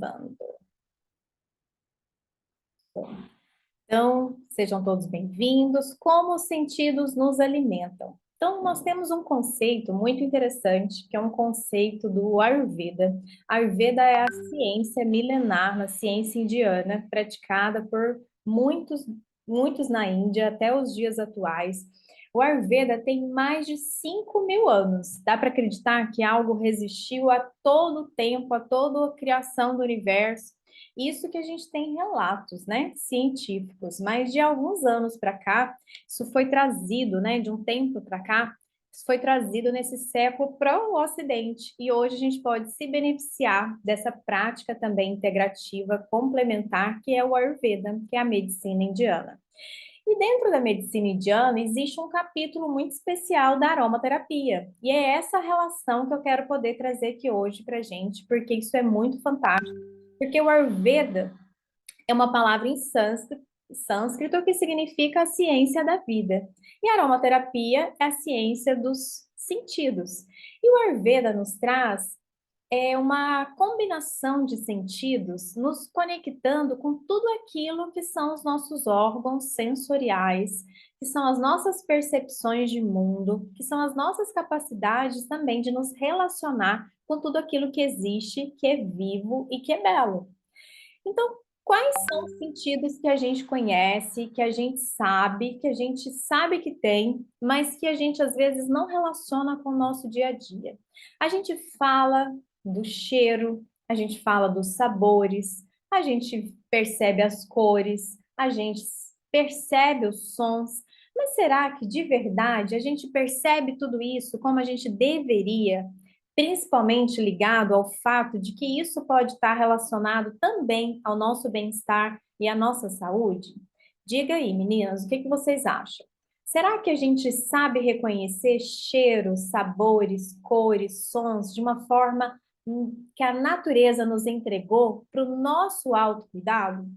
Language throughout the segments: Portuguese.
Gravando. Então, sejam todos bem-vindos. Como os sentidos nos alimentam? Então, nós temos um conceito muito interessante, que é um conceito do Ayurveda. Ayurveda é a ciência milenar, a ciência indiana, praticada por muitos na Índia até os dias atuais. O Ayurveda tem mais de 5.000 anos. Dá para acreditar que algo resistiu a todo o tempo, a toda a criação do universo. Isso que a gente tem relatos, né, científicos, mas de alguns anos para cá, isso foi trazido, né, de um tempo para cá, isso foi trazido nesse século para o Ocidente. E hoje a gente pode se beneficiar dessa prática também integrativa complementar, que é o Ayurveda, que é a medicina indiana. E dentro da medicina indiana existe um capítulo muito especial da aromaterapia. E é essa relação que eu quero poder trazer aqui hoje para gente, porque isso é muito fantástico. Porque o Ayurveda é uma palavra em sânscrito que significa a ciência da vida. E a aromaterapia é a ciência dos sentidos. E o Ayurveda nos traz uma combinação de sentidos, nos conectando com tudo aquilo que são os nossos órgãos sensoriais, que são as nossas percepções de mundo, que são as nossas capacidades também de nos relacionar com tudo aquilo que existe, que é vivo e que é belo. Então, quais são os sentidos que a gente conhece, que a gente sabe que tem, mas que a gente às vezes não relaciona com o nosso dia a dia? A gente fala do cheiro, a gente fala dos sabores, a gente percebe as cores, a gente percebe os sons, mas será que de verdade a gente percebe tudo isso como a gente deveria? Principalmente ligado ao fato de que isso pode estar relacionado também ao nosso bem-estar e à nossa saúde? Diga aí, meninas, o que que vocês acham? Será que a gente sabe reconhecer cheiros, sabores, cores, sons de uma forma que a natureza nos entregou para o nosso autocuidado?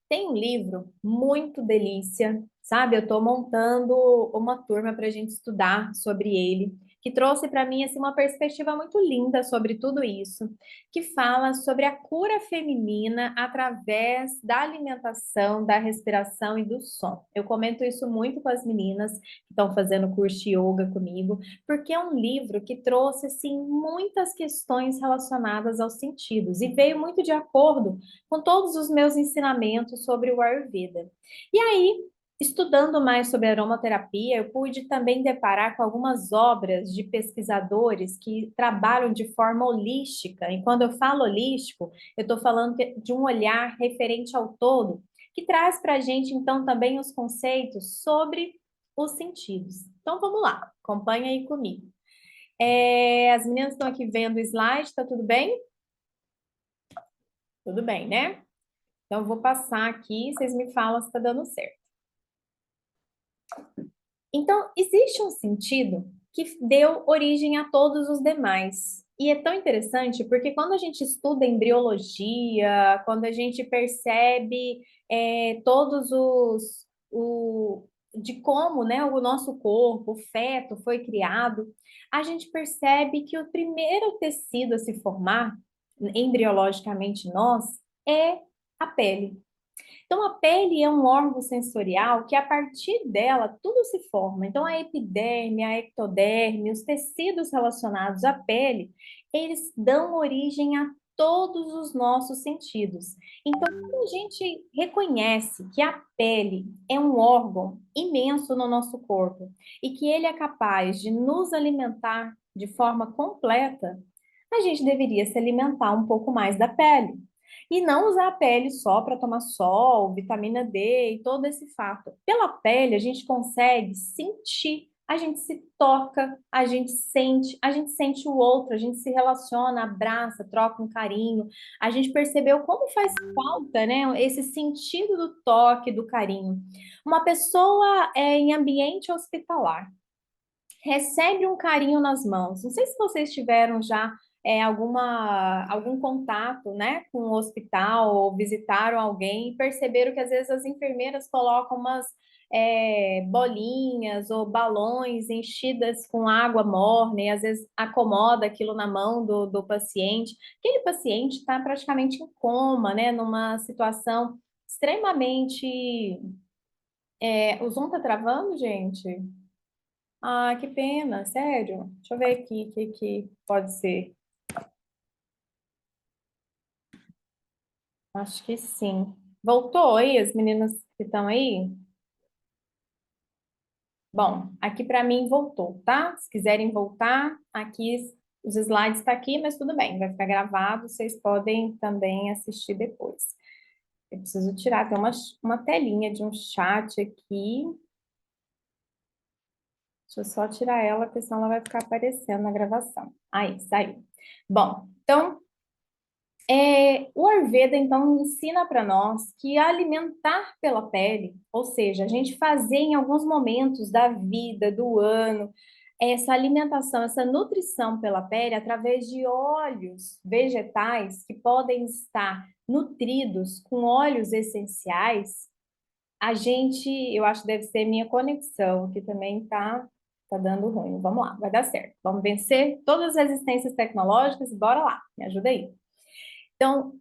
Tem um livro muito delícia, sabe? Eu estou montando uma turma para a gente estudar sobre ele, que trouxe para mim assim, uma perspectiva muito linda sobre tudo isso, que fala sobre a cura feminina através da alimentação, da respiração e do som. Eu comento isso muito com as meninas que estão fazendo curso de yoga comigo, porque é um livro que trouxe assim, muitas questões relacionadas aos sentidos e veio muito de acordo com todos os meus ensinamentos sobre o Ayurveda. E aí, estudando mais sobre aromaterapia, eu pude também deparar com algumas obras de pesquisadores que trabalham de forma holística. E quando eu falo holístico, eu estou falando de um olhar referente ao todo, que traz para a gente, então, também os conceitos sobre os sentidos. Então, vamos lá, acompanha aí comigo. As meninas estão aqui vendo o slide, tá tudo bem? Tudo bem, né? Então, eu vou passar aqui, vocês me falam se está dando certo. Então, existe um sentido que deu origem a todos os demais. E é tão interessante porque quando a gente estuda embriologia, quando a gente percebe todos de como, né, o nosso corpo, o feto foi criado, a gente percebe que o primeiro tecido a se formar, embriologicamente nós, é a pele. Então, a pele é um órgão sensorial que, a partir dela, tudo se forma. Então, a epiderme, a ectoderme, os tecidos relacionados à pele, eles dão origem a todos os nossos sentidos. Então, quando a gente reconhece que a pele é um órgão imenso no nosso corpo e que ele é capaz de nos alimentar de forma completa, a gente deveria se alimentar um pouco mais da pele. E não usar a pele só para tomar sol, vitamina D e todo esse fato. Pela pele, a gente consegue sentir, a gente se toca, a gente sente o outro, a gente se relaciona, abraça, troca um carinho. A gente percebeu como faz falta, né, esse sentido do toque, do carinho. Uma pessoa em ambiente hospitalar recebe um carinho nas mãos. Não sei se vocês tiveram já algum contato, né, com o hospital ou visitaram alguém e perceberam que às vezes as enfermeiras colocam umas bolinhas ou balões enchidas com água morna e às vezes acomoda aquilo na mão do paciente. Aquele paciente está praticamente em coma, né, numa situação extremamente. O Zoom tá travando, gente? Ah, que pena, sério. Deixa eu ver aqui o que pode ser. Acho que sim. Voltou aí, as meninas que estão aí? Bom, aqui para mim voltou, tá? Se quiserem voltar, aqui os slides estão aqui, mas tudo bem, vai ficar gravado, vocês podem também assistir depois. Eu preciso tirar, tem uma telinha de um chat aqui. Deixa eu só tirar ela, porque senão ela vai ficar aparecendo na gravação. Aí, saiu. Bom, então o Ayurveda, então, ensina para nós que alimentar pela pele, ou seja, a gente fazer em alguns momentos da vida, do ano, essa alimentação, essa nutrição pela pele através de óleos vegetais que podem estar nutridos com óleos essenciais, eu acho que deve ser minha conexão, que também tá dando ruim. Vamos lá, vai dar certo. Vamos vencer todas as resistências tecnológicas e bora lá, me ajuda aí. Então,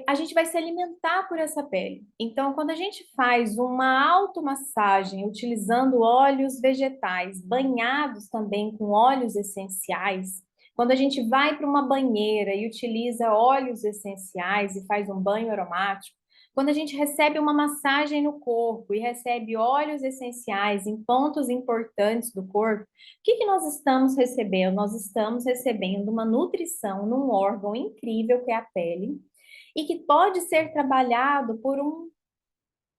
a gente vai se alimentar por essa pele. Então, quando a gente faz uma automassagem utilizando óleos vegetais, banhados também com óleos essenciais, quando a gente vai para uma banheira e utiliza óleos essenciais e faz um banho aromático, quando a gente recebe uma massagem no corpo e recebe óleos essenciais em pontos importantes do corpo, o que nós estamos recebendo? Nós estamos recebendo uma nutrição num órgão incrível que é a pele e que pode ser trabalhado por uma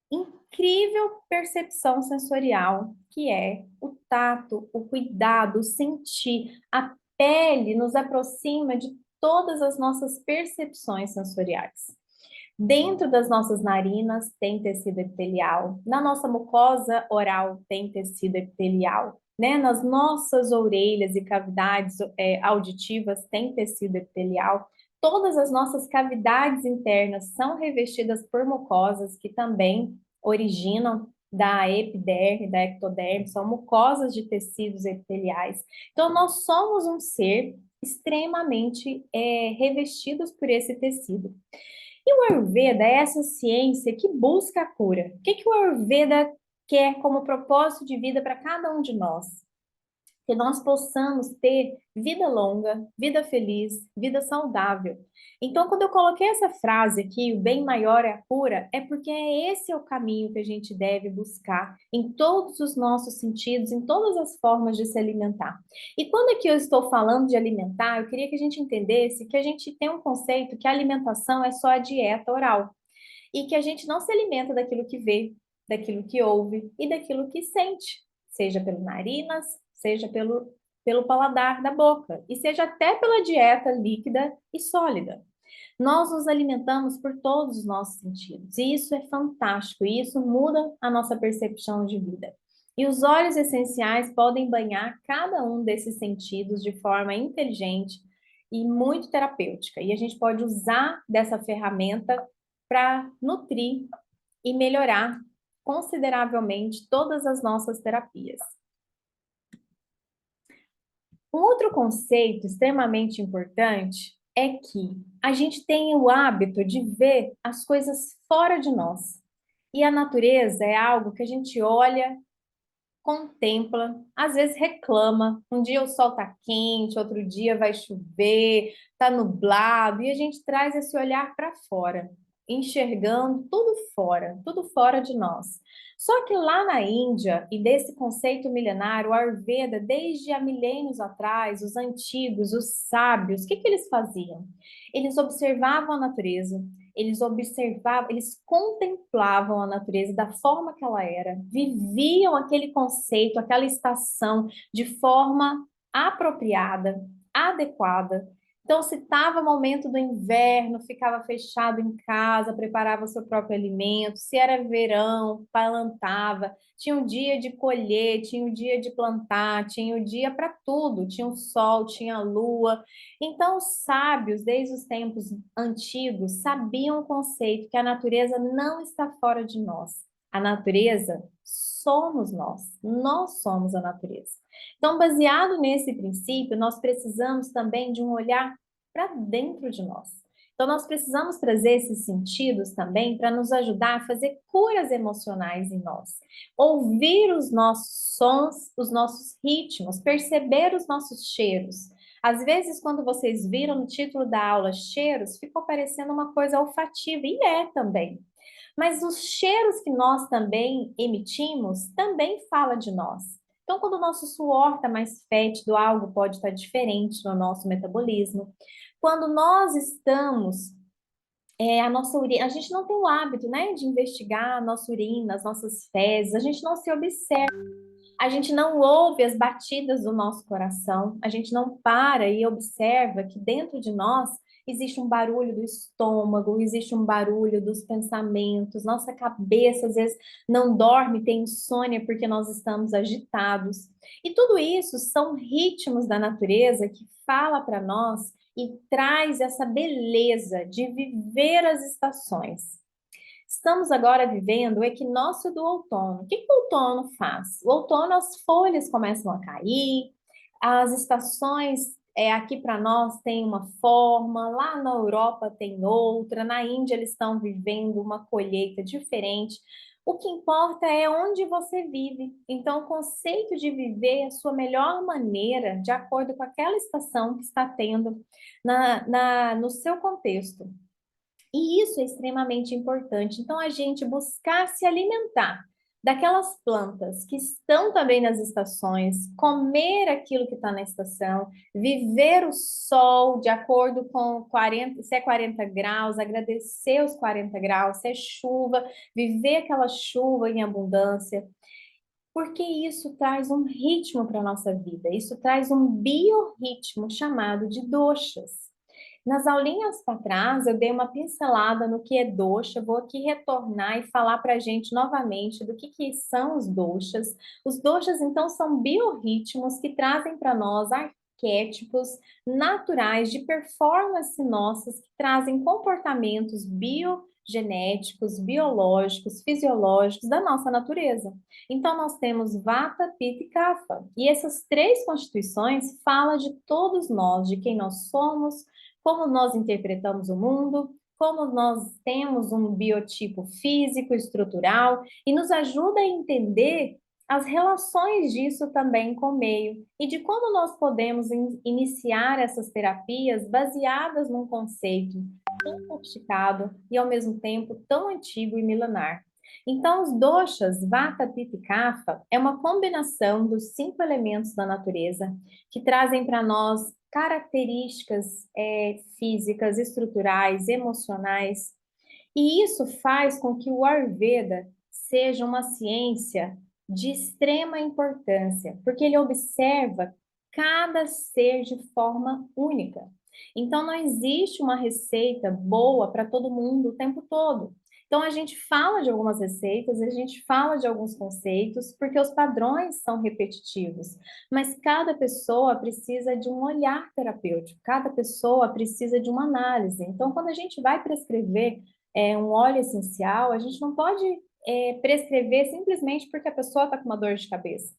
incrível percepção sensorial, que é o tato, o cuidado, o sentir. A pele nos aproxima de todas as nossas percepções sensoriais. Dentro das nossas narinas tem tecido epitelial, na nossa mucosa oral tem tecido epitelial, né? Nas nossas orelhas e cavidades auditivas tem tecido epitelial. Todas as nossas cavidades internas são revestidas por mucosas que também originam da epiderme, da ectoderme, são mucosas de tecidos epiteliais. Então, nós somos um ser extremamente revestidos por esse tecido. E o Ayurveda é essa ciência que busca a cura. O que o Ayurveda quer como propósito de vida para cada um de nós? Que nós possamos ter vida longa, vida feliz, vida saudável. Então, quando eu coloquei essa frase aqui, o bem maior é a cura, é porque esse é o caminho que a gente deve buscar em todos os nossos sentidos, em todas as formas de se alimentar. E quando aqui eu estou falando de alimentar, eu queria que a gente entendesse que a gente tem um conceito que a alimentação é só a dieta oral e que a gente não se alimenta daquilo que vê, daquilo que ouve e daquilo que sente, seja pelo narinas, seja pelo paladar da boca e seja até pela dieta líquida e sólida. Nós nos alimentamos por todos os nossos sentidos e isso é fantástico e isso muda a nossa percepção de vida. E os óleos essenciais podem banhar cada um desses sentidos de forma inteligente e muito terapêutica. E a gente pode usar dessa ferramenta para nutrir e melhorar consideravelmente todas as nossas terapias. Um outro conceito extremamente importante é que a gente tem o hábito de ver as coisas fora de nós. E a natureza é algo que a gente olha, contempla, às vezes reclama. Um dia o sol tá quente, outro dia vai chover, tá nublado, e a gente traz esse olhar para fora, enxergando tudo fora de nós. Só que lá na Índia, e desse conceito milenário, o Ayurveda, desde há milênios atrás, os antigos, os sábios, o que eles faziam? Eles observavam a natureza, eles observavam, eles contemplavam a natureza da forma que ela era, viviam aquele conceito, aquela estação de forma apropriada, adequada, Então, se estava momento do inverno, ficava fechado em casa, preparava o seu próprio alimento. Se era verão, plantava. Tinha um dia de colher, tinha um dia de plantar, tinha o dia para tudo. Tinha o sol, tinha a lua. Então, os sábios, desde os tempos antigos, sabiam o conceito que a natureza não está fora de nós. A natureza somos nós. Nós somos a natureza. Então, baseado nesse princípio, nós precisamos também de um olhar para dentro de nós. Então, nós precisamos trazer esses sentidos também para nos ajudar a fazer curas emocionais em nós. Ouvir os nossos sons, os nossos ritmos, perceber os nossos cheiros. Às vezes, quando vocês viram no título da aula cheiros, ficou parecendo uma coisa olfativa, e é também. Mas os cheiros que nós também emitimos também fala de nós. Então, quando o nosso suor está mais fétido, algo pode estar diferente no nosso metabolismo. Quando nós estamos, a nossa urina, a gente não tem o hábito, né, de investigar a nossa urina, as nossas fezes, a gente não se observa, a gente não ouve as batidas do nosso coração, a gente não para e observa que dentro de nós existe um barulho do estômago, existe um barulho dos pensamentos, nossa cabeça às vezes não dorme, tem insônia porque nós estamos agitados. E tudo isso são ritmos da natureza que fala para nós e traz essa beleza de viver as estações. Estamos agora vivendo o equinócio do outono. O que o outono faz? O outono, as folhas começam a cair, as estações aqui para nós tem uma forma, lá na Europa tem outra, na Índia eles estão vivendo uma colheita diferente. O que importa é onde você vive. Então, o conceito de viver a sua melhor maneira, de acordo com aquela estação que está tendo no seu contexto. E isso é extremamente importante. Então, a gente buscar se alimentar daquelas plantas que estão também nas estações, comer aquilo que está na estação, viver o sol de acordo com 40, se é 40 graus, agradecer os 40 graus, se é chuva, viver aquela chuva em abundância, porque isso traz um ritmo para a nossa vida, isso traz um biorritmo chamado de doshas. Nas aulinhas para trás, eu dei uma pincelada no que é dosha, vou aqui retornar e falar para a gente novamente do que são os doshas. Os doshas, então, são biorritmos que trazem para nós arquétipos naturais de performance nossas, que trazem comportamentos biogenéticos, biológicos, fisiológicos da nossa natureza. Então, nós temos Vata, Pitta e Kapha. E essas três constituições falam de todos nós, de quem nós somos, como nós interpretamos o mundo, como nós temos um biotipo físico, estrutural, e nos ajuda a entender as relações disso também com o meio e de como nós podemos iniciar essas terapias baseadas num conceito tão sofisticado e ao mesmo tempo tão antigo e milenar. Então, os doshas, Vata, Pitta e Kapha, é uma combinação dos 5 elementos da natureza que trazem para nós características físicas, estruturais, emocionais, e isso faz com que o Ayurveda seja uma ciência de extrema importância, porque ele observa cada ser de forma única. Então, não existe uma receita boa para todo mundo o tempo todo. Então, a gente fala de algumas receitas, a gente fala de alguns conceitos, porque os padrões são repetitivos, mas cada pessoa precisa de um olhar terapêutico, cada pessoa precisa de uma análise. Então, quando a gente vai prescrever um óleo essencial, a gente não pode prescrever simplesmente porque a pessoa está com uma dor de cabeça.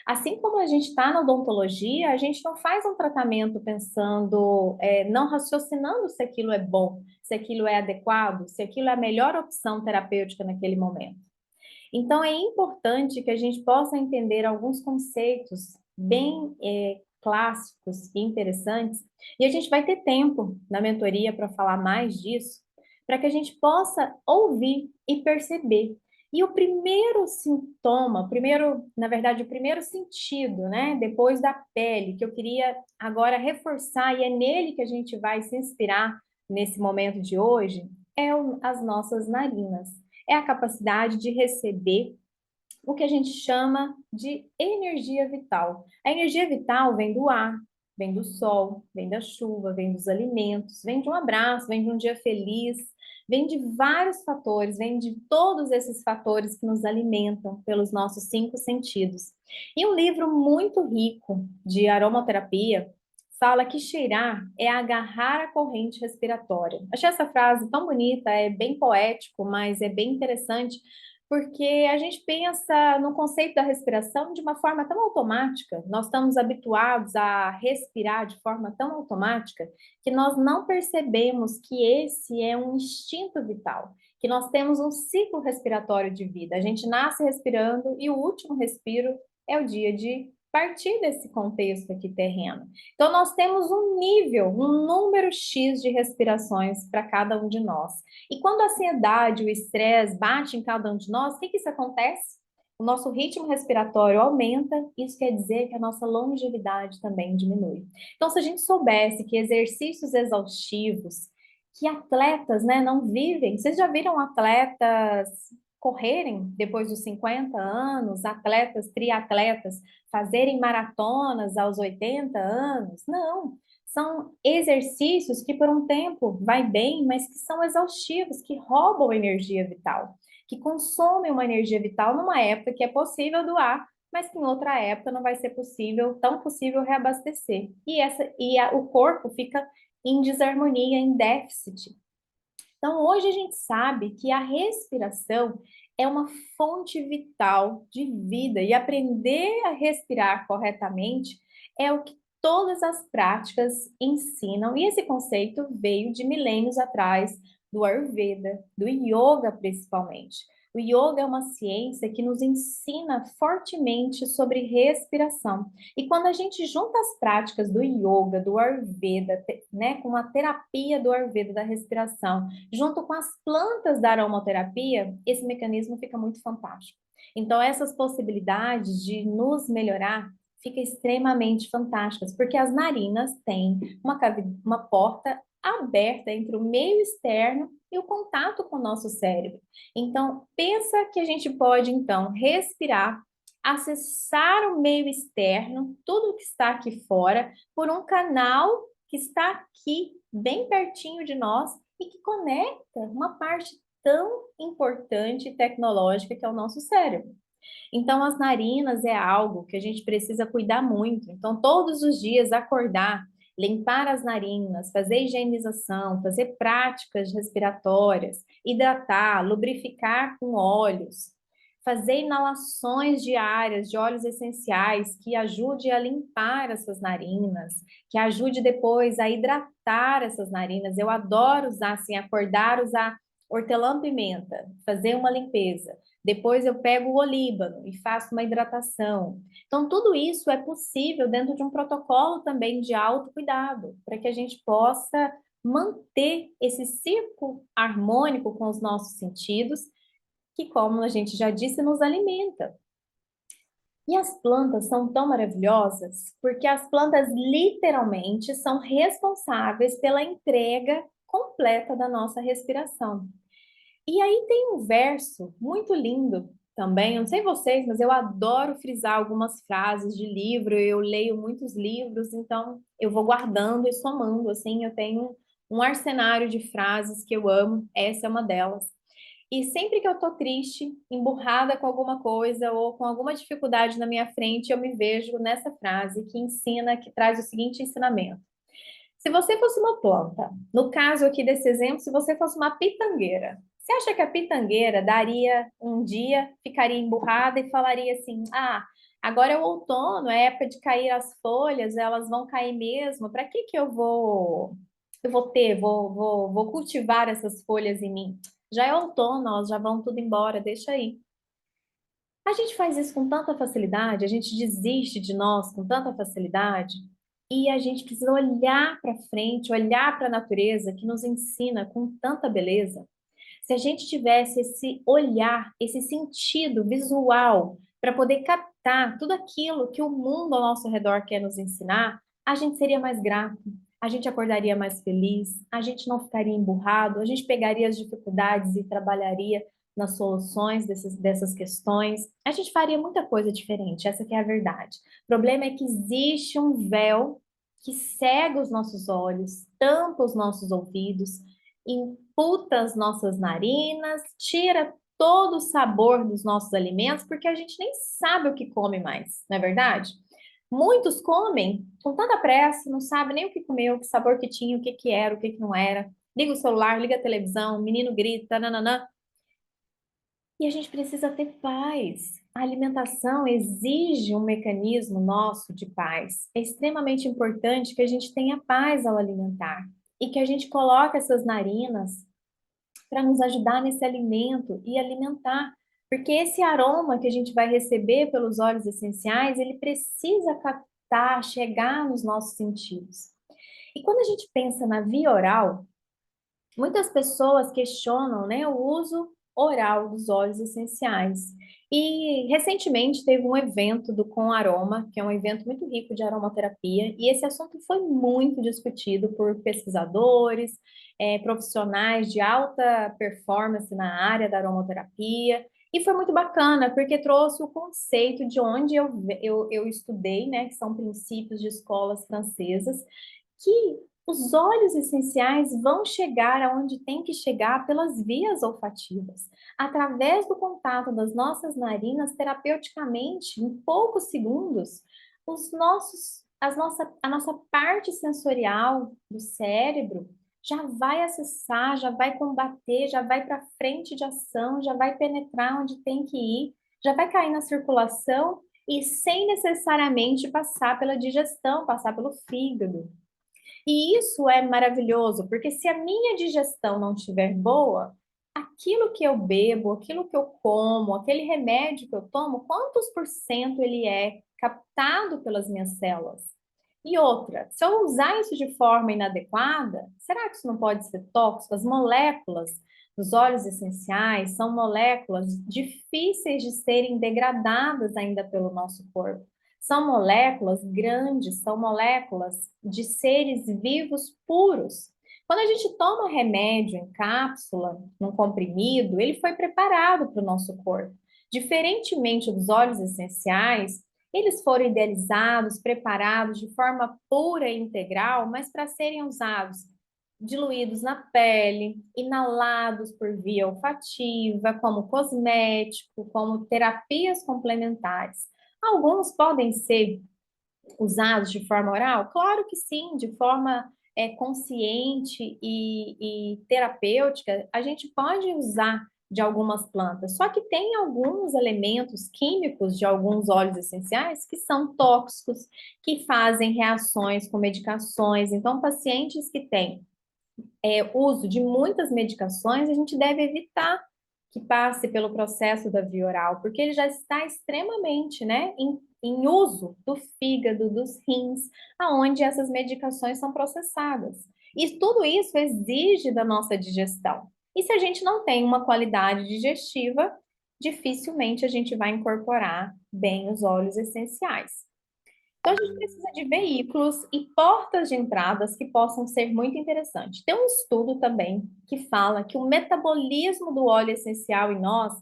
Assim como a gente está na odontologia, a gente não faz um tratamento pensando, não raciocinando se aquilo é bom, se aquilo é adequado, se aquilo é a melhor opção terapêutica naquele momento. Então, é importante que a gente possa entender alguns conceitos bem clássicos e interessantes, e a gente vai ter tempo na mentoria para falar mais disso, para que a gente possa ouvir e perceber. E o primeiro sintoma, na verdade, o primeiro sentido, né, depois da pele, que eu queria agora reforçar, e é nele que a gente vai se inspirar nesse momento de hoje, as nossas narinas. É a capacidade de receber o que a gente chama de energia vital. A energia vital vem do ar, Vem do sol, vem da chuva, vem dos alimentos, vem de um abraço, vem de um dia feliz, vem de vários fatores, vem de todos esses fatores que nos alimentam pelos nossos cinco sentidos. E um livro muito rico de aromaterapia fala que cheirar é agarrar a corrente respiratória. Achei essa frase tão bonita, é bem poético, mas é bem interessante, porque a gente pensa no conceito da respiração de uma forma tão automática, nós estamos habituados a respirar de forma tão automática que nós não percebemos que esse é um instinto vital, que nós temos um ciclo respiratório de vida. A gente nasce respirando e o último respiro é o dia de partir desse contexto aqui terreno. Então, nós temos um nível, um número X de respirações para cada um de nós. E quando a ansiedade, o estresse bate em cada um de nós, o que isso acontece? O nosso ritmo respiratório aumenta, isso quer dizer que a nossa longevidade também diminui. Então, se a gente soubesse que exercícios exaustivos, que atletas, né, não vivem, vocês já viram atletas correrem depois dos 50 anos, atletas, triatletas, fazerem maratonas aos 80 anos? Não. São exercícios que por um tempo vai bem, mas que são exaustivos, que roubam energia vital, que consomem uma energia vital numa época que é possível doar, mas que em outra época não vai ser possível, tão possível reabastecer. O corpo fica em desarmonia, em déficit. Então, hoje a gente sabe que a respiração é uma fonte vital de vida e aprender a respirar corretamente é o que todas as práticas ensinam. E esse conceito veio de milênios atrás do Ayurveda, do Yoga principalmente. O yoga é uma ciência que nos ensina fortemente sobre respiração. E quando a gente junta as práticas do yoga, do Ayurveda, né, com a terapia do Ayurveda da respiração, junto com as plantas da aromaterapia, esse mecanismo fica muito fantástico. Então, essas possibilidades de nos melhorar ficam extremamente fantásticas, porque as narinas têm uma porta aberta entre o meio externo e o contato com o nosso cérebro. Então, pensa que a gente pode, então, respirar, acessar o meio externo, tudo que está aqui fora, por um canal que está aqui, bem pertinho de nós, e que conecta uma parte tão importante e tecnológica que é o nosso cérebro. Então, as narinas é algo que a gente precisa cuidar muito. Então, todos os dias acordar, limpar as narinas, fazer higienização, fazer práticas respiratórias, hidratar, lubrificar com óleos, fazer inalações diárias de óleos essenciais que ajude a limpar essas narinas, que ajude depois a hidratar essas narinas. Eu adoro usar assim, acordar, usar hortelã-pimenta, fazer uma limpeza. Depois eu pego o olíbano e faço uma hidratação. Então, tudo isso é possível dentro de um protocolo também de autocuidado, para que a gente possa manter esse círculo harmônico com os nossos sentidos, que, como a gente já disse, nos alimenta. E as plantas são tão maravilhosas porque as plantas literalmente são responsáveis pela entrega completa da nossa respiração. E aí tem um verso muito lindo também, eu não sei vocês, mas eu adoro frisar algumas frases de livro, eu leio muitos livros, então eu vou guardando e somando, assim, eu tenho um arsenário de frases que eu amo, essa é uma delas. E sempre que eu tô triste, emburrada com alguma coisa ou com alguma dificuldade na minha frente, eu me vejo nessa frase que ensina, que traz o seguinte ensinamento. Se você fosse uma planta, no caso aqui desse exemplo, se você fosse uma pitangueira, você acha que a pitangueira daria um dia, ficaria emburrada e falaria assim: ah, agora é o outono, é época de cair as folhas, elas vão cair mesmo, para que que eu vou cultivar essas folhas em mim? Já é outono, elas já vão tudo embora, deixa aí. A gente faz isso com tanta facilidade, a gente desiste de nós com tanta facilidade, e a gente precisa olhar para frente, olhar para a natureza que nos ensina com tanta beleza. Se a gente tivesse esse olhar, esse sentido visual para poder captar tudo aquilo que o mundo ao nosso redor quer nos ensinar, a gente seria mais grato, a gente acordaria mais feliz, a gente não ficaria emburrado, a gente pegaria as dificuldades e trabalharia nas soluções dessas questões. A gente faria muita coisa diferente, essa que é a verdade. O problema é que existe um véu que cega os nossos olhos, tampa os nossos ouvidos, imputa as nossas narinas, tira todo o sabor dos nossos alimentos, porque a gente nem sabe o que come mais, não é verdade? Muitos comem com tanta pressa, não sabe nem o que comeu, que sabor que tinha, o que que era, o que que não era. Liga o celular, liga a televisão, o menino grita, nananã. E a gente precisa ter paz. A alimentação exige um mecanismo nosso de paz. É extremamente importante que a gente tenha paz ao alimentar e que a gente coloque essas narinas para nos ajudar nesse alimento e alimentar. Porque esse aroma que a gente vai receber pelos óleos essenciais, ele precisa captar, chegar nos nossos sentidos. E quando a gente pensa na via oral, muitas pessoas questionam, né, o uso oral dos óleos essenciais. E recentemente teve um evento do Com Aroma, que é um evento muito rico de aromaterapia, e esse assunto foi muito discutido por pesquisadores, profissionais de alta performance na área da aromaterapia, e foi muito bacana, porque trouxe o conceito de onde eu estudei, né, que são princípios de escolas francesas, que os óleos essenciais vão chegar aonde tem que chegar pelas vias olfativas, através do contato das nossas narinas, terapeuticamente, em poucos segundos, a nossa parte sensorial do cérebro já vai acessar, já vai combater, já vai para frente de ação, já vai penetrar onde tem que ir, já vai cair na circulação e sem necessariamente passar pela digestão, passar pelo fígado. E isso é maravilhoso, porque se a minha digestão não estiver boa, aquilo que eu bebo, aquilo que eu como, aquele remédio que eu tomo, quantos por cento ele é captado pelas minhas células? E outra, se eu usar isso de forma inadequada, será que isso não pode ser tóxico? As moléculas dos óleos essenciais são moléculas difíceis de serem degradadas ainda pelo nosso corpo. São moléculas grandes, são moléculas de seres vivos puros. Quando a gente toma remédio em cápsula, num comprimido, ele foi preparado para o nosso corpo. Diferentemente dos óleos essenciais, eles foram idealizados, preparados de forma pura e integral, mas para serem usados diluídos na pele, inalados por via olfativa, como cosmético, como terapias complementares. Alguns podem ser usados de forma oral? Claro que sim, de forma consciente e terapêutica, a gente pode usar de algumas plantas. Só que tem alguns elementos químicos de alguns óleos essenciais que são tóxicos, que fazem reações com medicações. Então, pacientes que têm uso de muitas medicações, a gente deve evitar que passe pelo processo da via oral, porque ele já está extremamente, né, em uso do fígado, dos rins, aonde essas medicações são processadas. E tudo isso exige da nossa digestão. E se a gente não tem uma qualidade digestiva, dificilmente a gente vai incorporar bem os óleos essenciais. Então, a gente precisa de veículos e portas de entradas que possam ser muito interessantes. Tem um estudo também que fala que o metabolismo do óleo essencial em nós,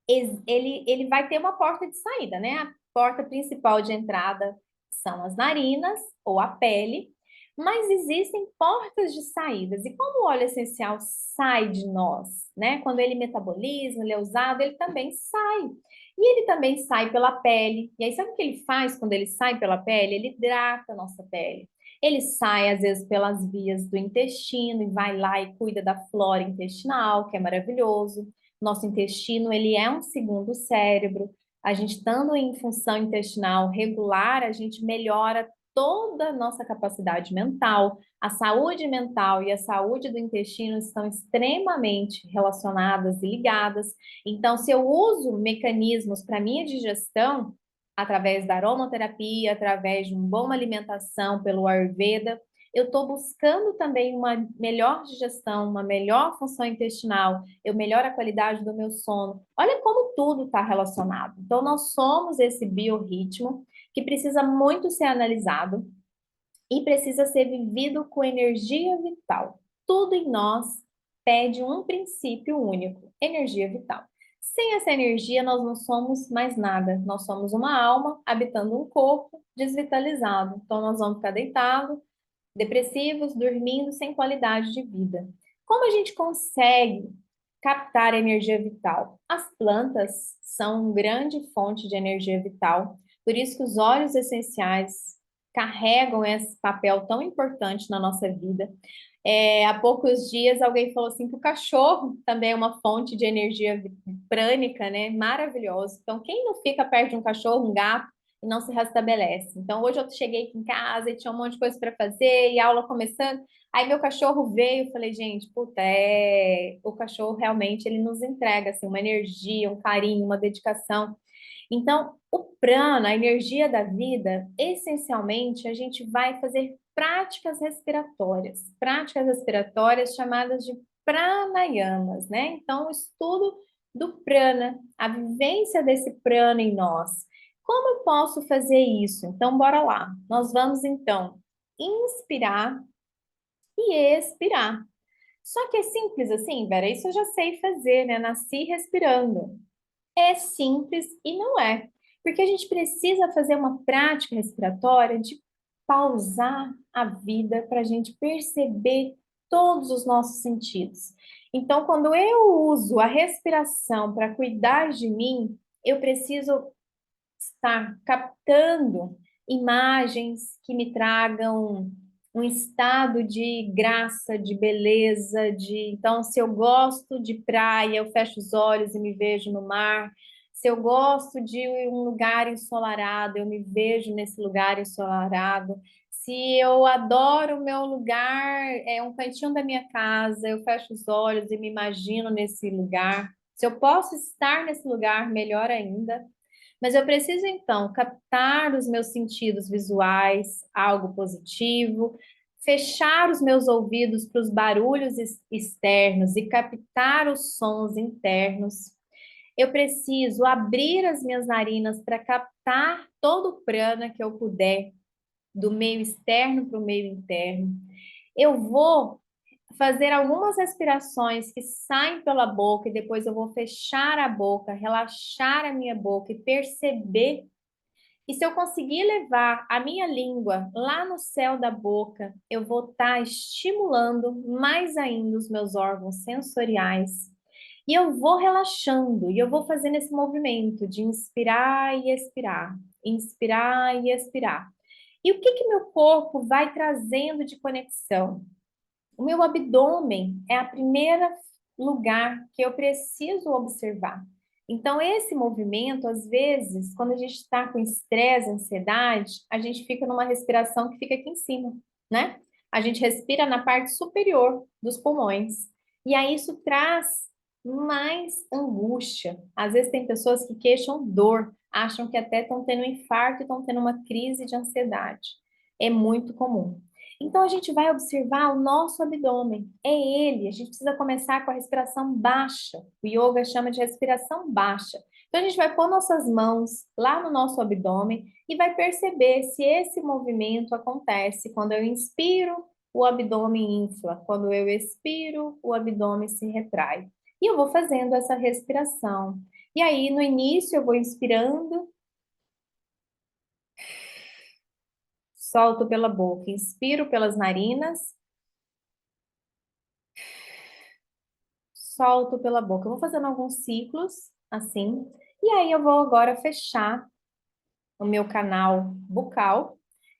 ele vai ter uma porta de saída, né? A porta principal de entrada são as narinas ou a pele, mas existem portas de saídas. E como o óleo essencial sai de nós, né? Quando ele metaboliza, ele é usado, ele também sai. E ele também sai pela pele. E aí, sabe o que ele faz quando ele sai pela pele? Ele hidrata a nossa pele. Ele sai, às vezes, pelas vias do intestino e vai lá e cuida da flora intestinal, que é maravilhoso. Nosso intestino, ele é um segundo cérebro. A gente estando em função intestinal regular, a gente melhora toda a nossa capacidade mental. A saúde mental e a saúde do intestino estão extremamente relacionadas e ligadas. Então, se eu uso mecanismos para minha digestão, através da aromaterapia, através de uma boa alimentação pelo Ayurveda, eu estou buscando também uma melhor digestão, uma melhor função intestinal, eu melhoro a qualidade do meu sono. Olha como tudo está relacionado. Então, nós somos esse biorritmo que precisa muito ser analisado e precisa ser vivido com energia vital. Tudo em nós pede um princípio único: energia vital. Sem essa energia, nós não somos mais nada. Nós somos uma alma habitando um corpo desvitalizado. Então, nós vamos ficar deitados, depressivos, dormindo, sem qualidade de vida. Como a gente consegue captar a energia vital? As plantas são uma grande fonte de energia vital, por isso que os óleos essenciais carregam esse papel tão importante na nossa vida. Há poucos dias alguém falou assim que o cachorro também é uma fonte de energia prânica, né? Maravilhoso. Então, quem não fica perto de um cachorro, um gato, e não se restabelece? Então, hoje eu cheguei aqui em casa e tinha um monte de coisa para fazer, e a aula começando. Aí meu cachorro veio, eu falei, gente, puta, o cachorro realmente ele nos entrega assim uma energia, um carinho, uma dedicação. Então, o prana, a energia da vida, essencialmente a gente vai fazer práticas respiratórias chamadas de pranayamas, né? Então, o estudo do prana, a vivência desse prana em nós. Como eu posso fazer isso? Então, bora lá. Nós vamos então inspirar e expirar. Só que é simples assim, Vera, isso eu já sei fazer, né? Nasci respirando. É simples e não é, porque a gente precisa fazer uma prática respiratória de pausar a vida para a gente perceber todos os nossos sentidos. Então, quando eu uso a respiração para cuidar de mim, eu preciso estar captando imagens que me tragam um estado de graça, de beleza, de então se eu gosto de praia, eu fecho os olhos e me vejo no mar. Se eu gosto de um lugar ensolarado, eu me vejo nesse lugar ensolarado. Se eu adoro o meu lugar, é um cantinho da minha casa, eu fecho os olhos e me imagino nesse lugar. Se eu posso estar nesse lugar, melhor ainda. Mas eu preciso então captar os meus sentidos visuais, algo positivo, fechar os meus ouvidos para os barulhos externos e captar os sons internos. Eu preciso abrir as minhas narinas para captar todo o prana que eu puder, do meio externo para o meio interno. Eu vou fazer algumas respirações que saem pela boca e depois eu vou fechar a boca, relaxar a minha boca e perceber. E se eu conseguir levar a minha língua lá no céu da boca, eu vou estar estimulando mais ainda os meus órgãos sensoriais. E eu vou relaxando, e eu vou fazendo esse movimento de inspirar e expirar, inspirar e expirar. E o que que meu corpo vai trazendo de conexão? O meu abdômen é a primeira lugar que eu preciso observar. Então, esse movimento, às vezes, quando a gente está com estresse, ansiedade, a gente fica numa respiração que fica aqui em cima, né? A gente respira na parte superior dos pulmões. E aí isso traz mais angústia. Às vezes tem pessoas que queixam dor, acham que até estão tendo um infarto e estão tendo uma crise de ansiedade. É muito comum. Então a gente vai observar o nosso abdômen. É ele. A gente precisa começar com a respiração baixa. O yoga chama de respiração baixa. Então a gente vai pôr nossas mãos lá no nosso abdômen e vai perceber se esse movimento acontece quando eu inspiro, o abdômen infla, quando eu expiro, o abdômen se retrai. E eu vou fazendo essa respiração. E aí no início eu vou inspirando, solto pela boca, inspiro pelas narinas, solto pela boca. Eu vou fazendo alguns ciclos assim, e aí eu vou agora fechar o meu canal bucal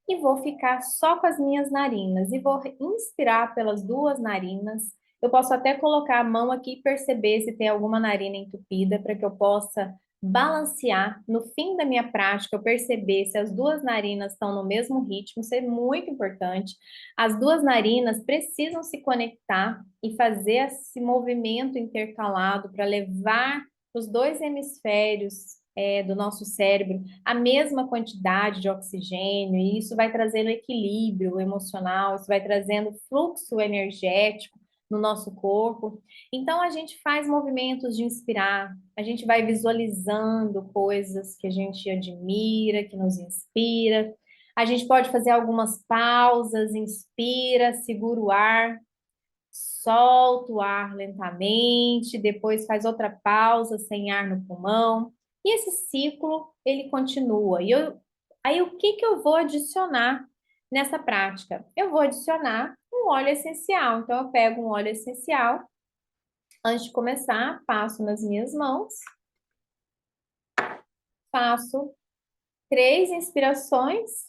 e vou ficar só com as minhas narinas e vou inspirar pelas duas narinas. Eu posso até colocar a mão aqui e perceber se tem alguma narina entupida para que eu possa balancear no fim da minha prática, eu perceber se as duas narinas estão no mesmo ritmo, isso é muito importante. As duas narinas precisam se conectar e fazer esse movimento intercalado para levar os dois hemisférios do nosso cérebro a mesma quantidade de oxigênio, e isso vai trazendo equilíbrio emocional, isso vai trazendo fluxo energético no nosso corpo. Então, a gente faz movimentos de inspirar, a gente vai visualizando coisas que a gente admira, que nos inspira. A gente pode fazer algumas pausas, inspira, segura o ar, Solta o ar lentamente, depois faz outra pausa sem ar no pulmão. E esse ciclo, ele continua. Aí, o que que eu vou adicionar nessa prática? Eu vou adicionar um óleo essencial. Então, eu pego um óleo essencial. Antes de começar, passo nas minhas mãos. Faço 3 inspirações.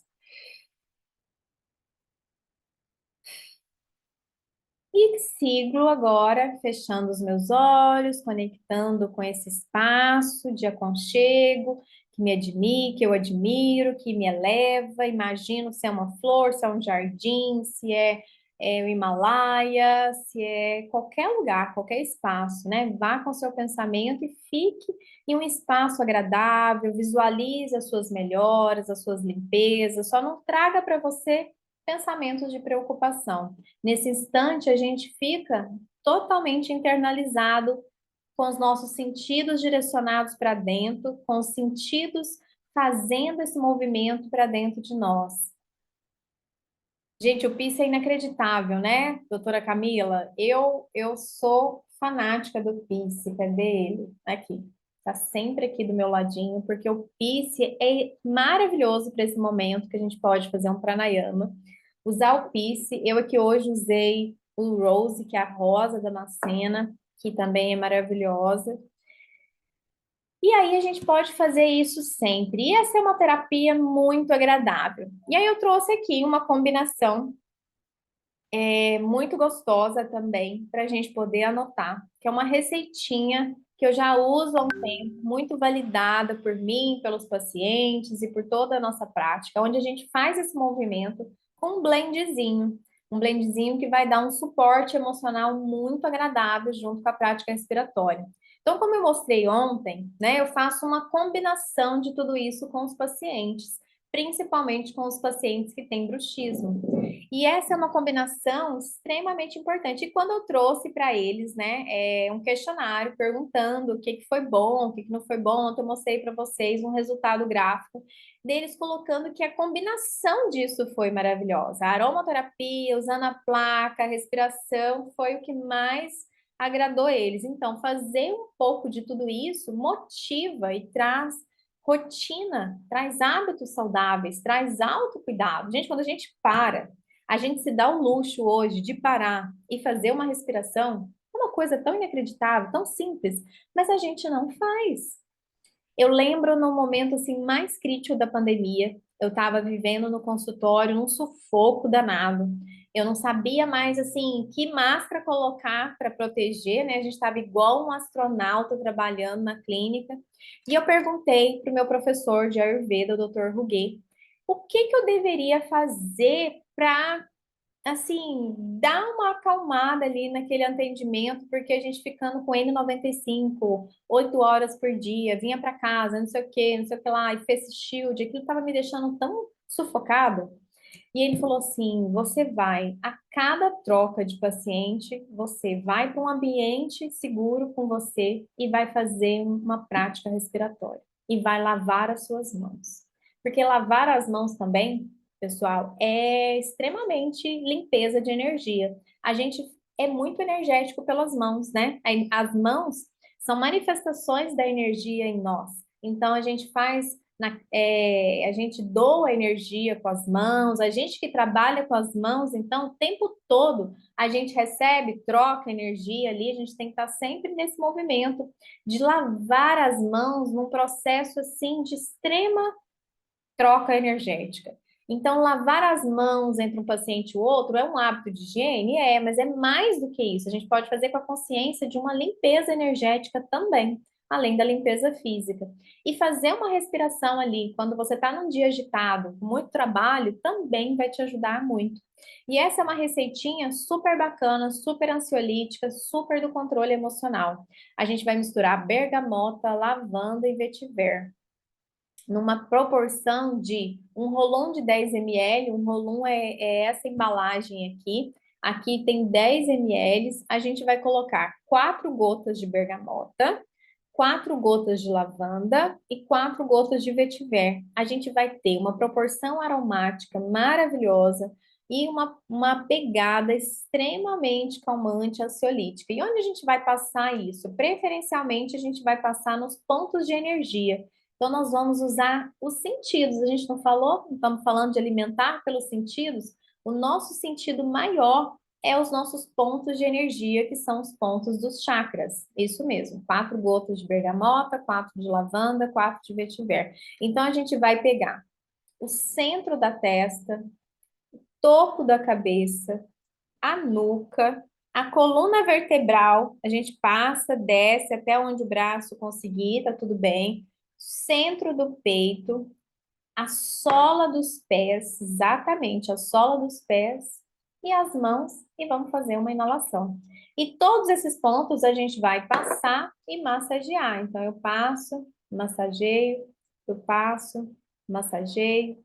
E sigo agora, fechando os meus olhos, conectando com esse espaço de aconchego, que eu admiro, que me eleva. Imagino se é uma flor, se é um jardim, se é o Himalaia, se é qualquer lugar, qualquer espaço, né? Vá com seu pensamento e fique em um espaço agradável, visualize as suas melhoras, as suas limpezas, só não traga para você pensamentos de preocupação. Nesse instante, a gente fica totalmente internalizado com os nossos sentidos direcionados para dentro, com os sentidos fazendo esse movimento para dentro de nós. Gente, o Peace é inacreditável, né, doutora Camila? Eu sou fanática do Peace. Cadê ele? Aqui. Tá sempre aqui do meu ladinho, porque o Peace é maravilhoso para esse momento que a gente pode fazer um pranayama. Usar o Peace, eu aqui hoje usei o Rose, que é a rosa da Damascena, que também é maravilhosa. E aí a gente pode fazer isso sempre. E essa é uma terapia muito agradável. E aí eu trouxe aqui uma combinação muito gostosa também para a gente poder anotar, que é uma receitinha que eu já uso há um tempo, muito validada por mim, pelos pacientes e por toda a nossa prática, onde a gente faz esse movimento com um blendzinho que vai dar um suporte emocional muito agradável junto com a prática respiratória. Então, como eu mostrei ontem, né, eu faço uma combinação de tudo isso com os pacientes, principalmente com os pacientes que têm bruxismo. E essa é uma combinação extremamente importante. E quando eu trouxe para eles, né, um questionário perguntando o que que foi bom, o que que não foi bom, eu mostrei para vocês um resultado gráfico deles colocando que a combinação disso foi maravilhosa. A aromaterapia, usando a placa, a respiração, foi o que mais agradou eles. Então, fazer um pouco de tudo isso motiva e traz rotina, traz hábitos saudáveis, traz autocuidado. Gente, quando a gente para, a gente se dá o luxo hoje de parar e fazer uma respiração, é uma coisa tão inacreditável, tão simples, mas a gente não faz. Eu lembro no momento assim mais crítico da pandemia, eu estava vivendo no consultório num sufoco danado. Eu não sabia mais assim que máscara colocar para proteger, né? A gente estava igual um astronauta trabalhando na clínica. E eu perguntei para o meu professor de Ayurveda, o Dr. Ruguet, o que que eu deveria fazer para assim, dá uma acalmada ali naquele atendimento, porque a gente ficando com N95, 8 horas por dia, vinha para casa, não sei o que lá, e face shield, aquilo estava me deixando tão sufocado. E ele falou assim: você vai, a cada troca de paciente, você vai para um ambiente seguro com você e vai fazer uma prática respiratória. E vai lavar as suas mãos. Porque lavar as mãos também, pessoal, é extremamente limpeza de energia. A gente é muito energético pelas mãos, né? As mãos são manifestações da energia em nós. Então, a gente faz a gente doa energia com as mãos, a gente que trabalha com as mãos, então o tempo todo a gente recebe, troca energia ali, a gente tem que estar sempre nesse movimento de lavar as mãos num processo assim de extrema troca energética. Então, lavar as mãos entre um paciente e o outro é um hábito de higiene? É, mas é mais do que isso. A gente pode fazer com a consciência de uma limpeza energética também, além da limpeza física. E fazer uma respiração ali, quando você está num dia agitado, com muito trabalho, também vai te ajudar muito. E essa é uma receitinha super bacana, super ansiolítica, super do controle emocional. A gente vai misturar bergamota, lavanda e vetiver numa proporção de um rolão de 10 ml, um rolão é essa embalagem aqui, aqui tem 10 ml, a gente vai colocar 4 gotas de bergamota, 4 gotas de lavanda e 4 gotas de vetiver. A gente vai ter uma proporção aromática maravilhosa, e uma pegada extremamente calmante, ansiolítica. E onde a gente vai passar isso? Preferencialmente, a gente vai passar nos pontos de energia. Então, nós vamos usar os sentidos. A gente não falou, estamos falando de alimentar pelos sentidos. O nosso sentido maior é os nossos pontos de energia, que são os pontos dos chakras. Isso mesmo, 4 gotas de bergamota, 4 de lavanda, 4 de vetiver. Então, a gente vai pegar o centro da testa, topo da cabeça, a nuca, a coluna vertebral, a gente passa, desce até onde o braço conseguir, tá tudo bem. Centro do peito, a sola dos pés, exatamente, a sola dos pés e as mãos, e vamos fazer uma inalação. E todos esses pontos a gente vai passar e massagear. Então, eu passo, massageio, eu passo, massageio,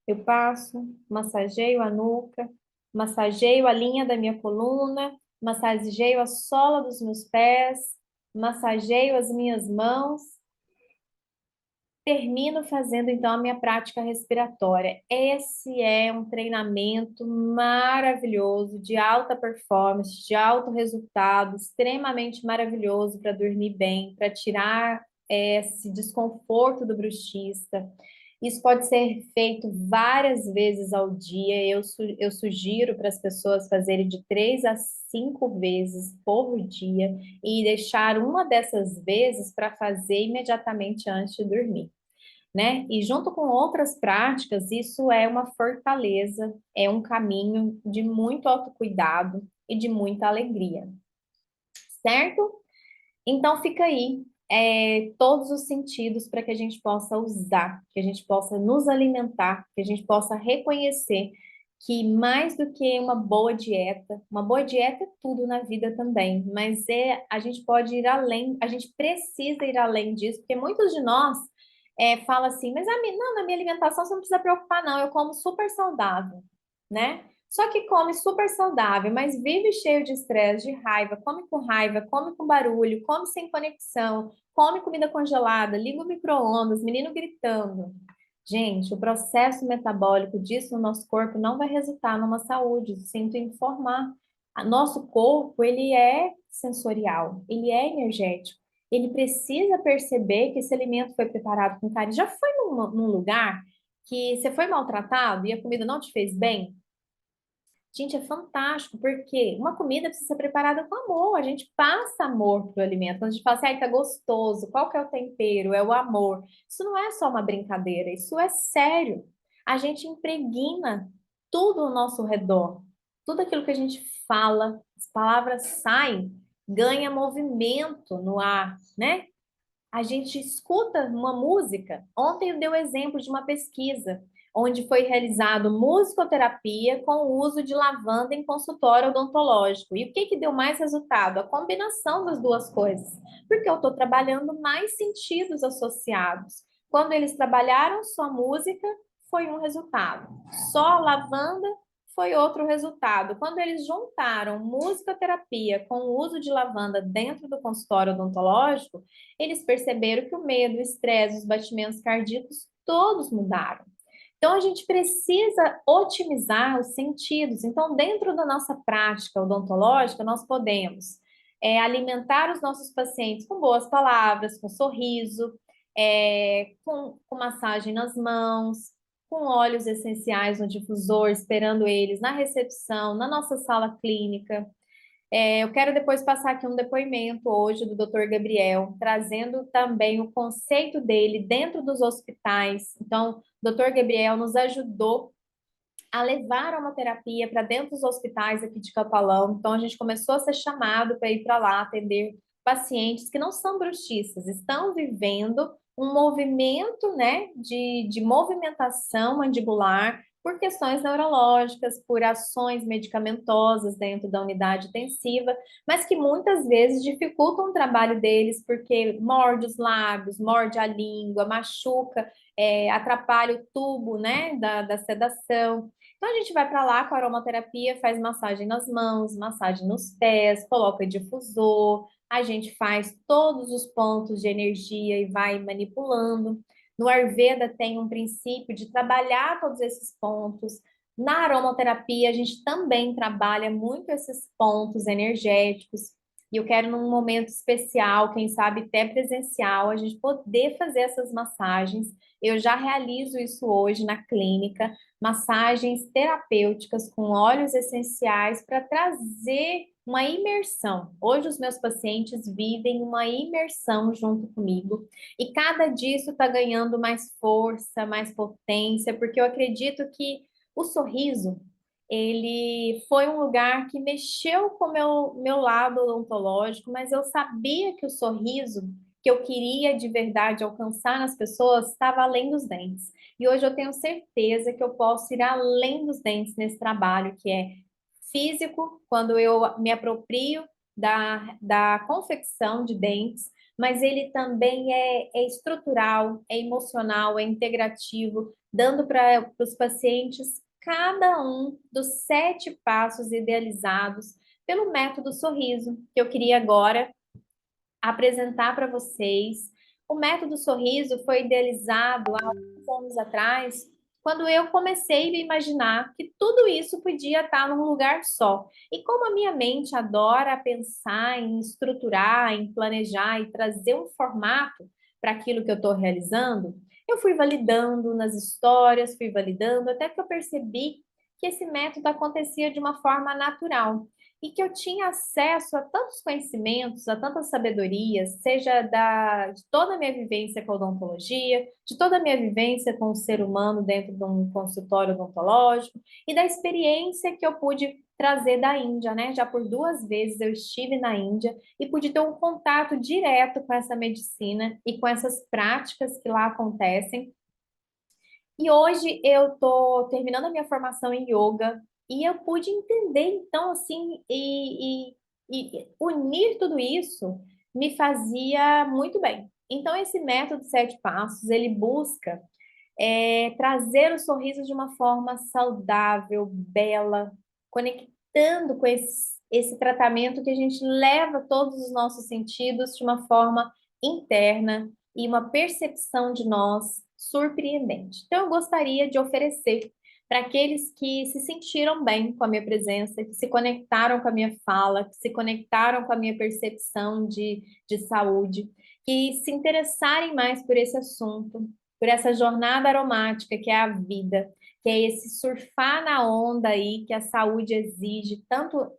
eu passo, massageio a nuca, massageio a linha da minha coluna, massageio a sola dos meus pés, massageio as minhas mãos. Termino fazendo então a minha prática respiratória. Esse é um treinamento maravilhoso, de alta performance, de alto resultado, extremamente maravilhoso para dormir bem, para tirar esse desconforto do bruxista. Isso pode ser feito várias vezes ao dia. Eu sugiro para as pessoas fazerem de 3 a 5 vezes por dia e deixar uma dessas vezes para fazer imediatamente antes de dormir, né? E junto com outras práticas, isso é uma fortaleza, é um caminho de muito autocuidado e de muita alegria, certo? Então fica aí todos os sentidos para que a gente possa usar, que a gente possa nos alimentar, que a gente possa reconhecer que mais do que uma boa dieta é tudo na vida também, mas a gente pode ir além, a gente precisa ir além disso, porque muitos de nós falam assim, mas não, na minha alimentação você não precisa preocupar, não, eu como super saudável, né? Só que come super saudável, mas vive cheio de estresse, de raiva, come com barulho, come sem conexão, come comida congelada, liga o micro-ondas, menino gritando. Gente, o processo metabólico disso no nosso corpo não vai resultar numa saúde, sinto informar. Nosso corpo, ele é sensorial, ele é energético. Ele precisa perceber que esse alimento foi preparado com carinho. Já foi num lugar que você foi maltratado e a comida não te fez bem? Gente, é fantástico, porque uma comida precisa ser preparada com amor. A gente passa amor pro alimento. Quando a gente fala assim, ai, tá gostoso, qual que é o tempero? É o amor. Isso não é só uma brincadeira, isso é sério. A gente impregna tudo ao nosso redor. Tudo aquilo que a gente fala, as palavras saem, ganha movimento no ar, né? A gente escuta uma música. Ontem eu dei o exemplo de uma pesquisa onde foi realizado musicoterapia com o uso de lavanda em consultório odontológico. E o que que deu mais resultado? A combinação das duas coisas. Porque eu estou trabalhando mais sentidos associados. Quando eles trabalharam só música, foi um resultado. Só lavanda foi outro resultado. Quando eles juntaram musicoterapia com o uso de lavanda dentro do consultório odontológico, eles perceberam que o medo, o estresse, os batimentos cardíacos, todos mudaram. Então, a gente precisa otimizar os sentidos. Então, dentro da nossa prática odontológica, nós podemos alimentar os nossos pacientes com boas palavras, com sorriso, com massagem nas mãos, com óleos essenciais no difusor, esperando eles na recepção, na nossa sala clínica. Eu quero depois passar aqui um depoimento hoje do Dr. Gabriel, trazendo também o conceito dele dentro dos hospitais. Então, o Dr. Gabriel nos ajudou a levar a terapia para dentro dos hospitais aqui de Catalão. Então, a gente começou a ser chamado para ir para lá atender pacientes que não são bruxistas, estão vivendo um movimento, né, de movimentação mandibular por questões neurológicas, por ações medicamentosas dentro da unidade intensiva, mas que muitas vezes dificultam o trabalho deles porque morde os lábios, morde a língua, machuca, atrapalha o tubo, né, da sedação. Então a gente vai para lá com a aromaterapia, faz massagem nas mãos, massagem nos pés, coloca difusor, a gente faz todos os pontos de energia e vai manipulando. No Ayurveda tem um princípio de trabalhar todos esses pontos, Na aromaterapia, a gente também trabalha muito esses pontos energéticos. E eu quero, num momento especial, quem sabe até presencial, a gente poder fazer essas massagens. Eu já realizo isso hoje na clínica, massagens terapêuticas com óleos essenciais para trazer uma imersão. Hoje, os meus pacientes vivem uma imersão junto comigo. E cada dia isso está ganhando mais força, mais potência, porque eu acredito que o sorriso, ele foi um lugar que mexeu com o meu lado odontológico, mas eu sabia que o sorriso que eu queria de verdade alcançar nas pessoas estava além dos dentes. E hoje eu tenho certeza que eu posso ir além dos dentes nesse trabalho, que é físico, quando eu me aproprio da confecção de dentes, mas ele também é estrutural, é emocional, é integrativo, dando para os pacientes cada um dos 7 passos idealizados pelo método sorriso, que eu queria agora apresentar para vocês. O método sorriso foi idealizado há alguns anos atrás, quando eu comecei a imaginar que tudo isso podia estar num lugar só. E como a minha mente adora pensar em estruturar, em planejar e trazer um formato para aquilo que eu estou realizando, eu fui validando nas histórias, fui validando, até que eu percebi que esse método acontecia de uma forma natural e que eu tinha acesso a tantos conhecimentos, a tantas sabedorias, seja de toda a minha vivência com a odontologia, de toda a minha vivência com o ser humano dentro de um consultório odontológico e da experiência que eu pude trazer da Índia, né? Já por 2 vezes eu estive na Índia e pude ter um contato direto com essa medicina e com essas práticas que lá acontecem. E hoje eu estou terminando a minha formação em yoga e eu pude entender, então, assim, e unir tudo isso me fazia muito bem. Então, esse método 7 passos, ele busca trazer o sorriso de uma forma saudável, bela, conectando com esse tratamento que a gente leva todos os nossos sentidos de uma forma interna e uma percepção de nós surpreendente. Então, eu gostaria de oferecer para aqueles que se sentiram bem com a minha presença, que se conectaram com a minha fala, que se conectaram com a minha percepção de saúde, que se interessarem mais por esse assunto, por essa jornada aromática que é a vida, que é esse surfar na onda aí que a saúde exige,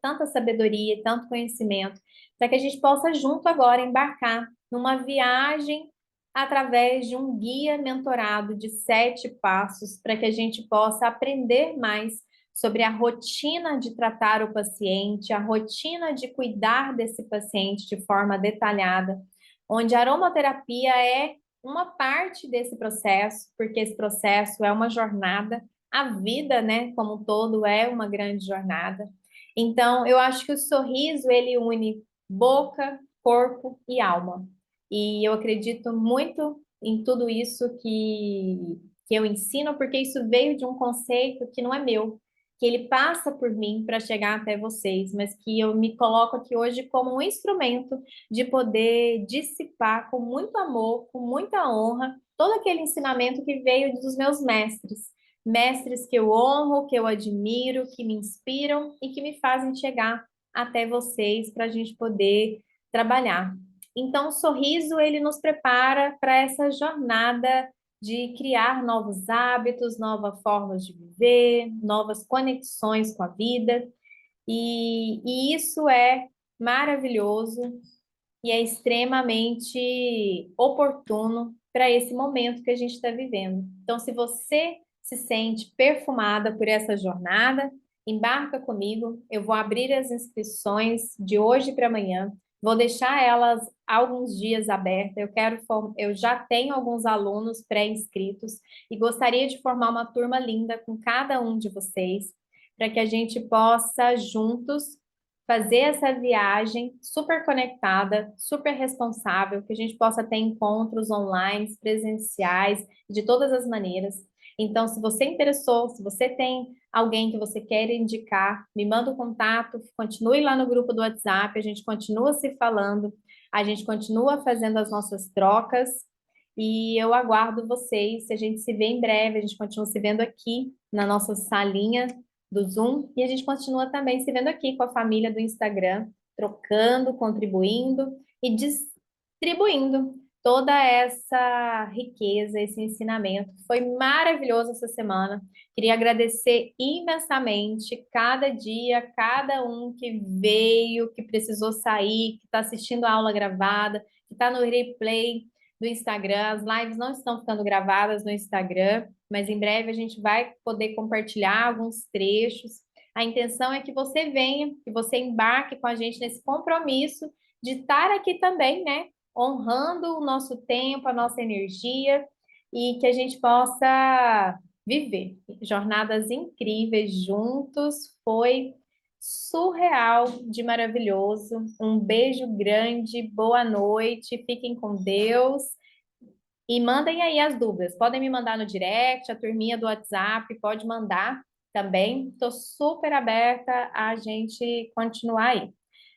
tanta sabedoria e tanto conhecimento, para que a gente possa junto agora embarcar numa viagem através de um guia mentorado de 7 passos, para que a gente possa aprender mais sobre a rotina de tratar o paciente, a rotina de cuidar desse paciente de forma detalhada, onde a aromaterapia é uma parte desse processo, porque esse processo é uma jornada, a vida, né, como um todo é uma grande jornada. Então, eu acho que o sorriso ele une boca, corpo e alma. E eu acredito muito em tudo isso que eu ensino, porque isso veio de um conceito que não é meu, que ele passa por mim para chegar até vocês, mas que eu me coloco aqui hoje como um instrumento de poder dissipar com muito amor, com muita honra, todo aquele ensinamento que veio dos meus mestres. Mestres que eu honro, que eu admiro, que me inspiram e que me fazem chegar até vocês para a gente poder trabalhar. Então, o sorriso, ele nos prepara para essa jornada de criar novos hábitos, novas formas de viver, novas conexões com a vida. E isso é maravilhoso e é extremamente oportuno para esse momento que a gente está vivendo. Então, se você se sente perfumada por essa jornada, embarca comigo. Eu vou abrir as inscrições de hoje para amanhã. Vou deixar elas alguns dias abertas. Eu já tenho alguns alunos pré-inscritos e gostaria de formar uma turma linda com cada um de vocês, para que a gente possa juntos fazer essa viagem super conectada, super responsável, que a gente possa ter encontros online, presenciais, de todas as maneiras. Então, se você interessou, se você tem alguém que você quer indicar, me manda o contato, continue lá no grupo do WhatsApp, a gente continua se falando, a gente continua fazendo as nossas trocas E eu aguardo vocês. A gente se vê em breve. A gente continua se vendo aqui na nossa salinha do Zoom. E a gente continua também se vendo aqui com a família do Instagram, trocando, contribuindo e distribuindo toda essa riqueza, esse ensinamento. Foi maravilhoso essa semana. Queria agradecer imensamente cada dia, cada um que veio, que precisou sair, que está assistindo a aula gravada, que está no replay do Instagram. As lives não estão ficando gravadas no Instagram, mas em breve a gente vai poder compartilhar alguns trechos. A intenção é que você venha, que você embarque com a gente nesse compromisso de estar aqui também, né? Honrando o nosso tempo, a nossa energia e que a gente possa viver jornadas incríveis juntos. Foi surreal de maravilhoso. Um beijo grande, boa noite, fiquem com Deus. E mandem aí as dúvidas. Podem me mandar no direct, a turminha do WhatsApp, pode mandar também. Estou super aberta a gente continuar aí.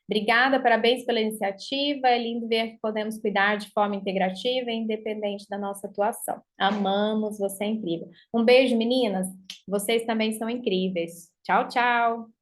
Obrigada, parabéns pela iniciativa. É lindo ver que podemos cuidar de forma integrativa e independente da nossa atuação. Amamos, você é incrível. Um beijo, meninas. Vocês também são incríveis. Tchau, tchau.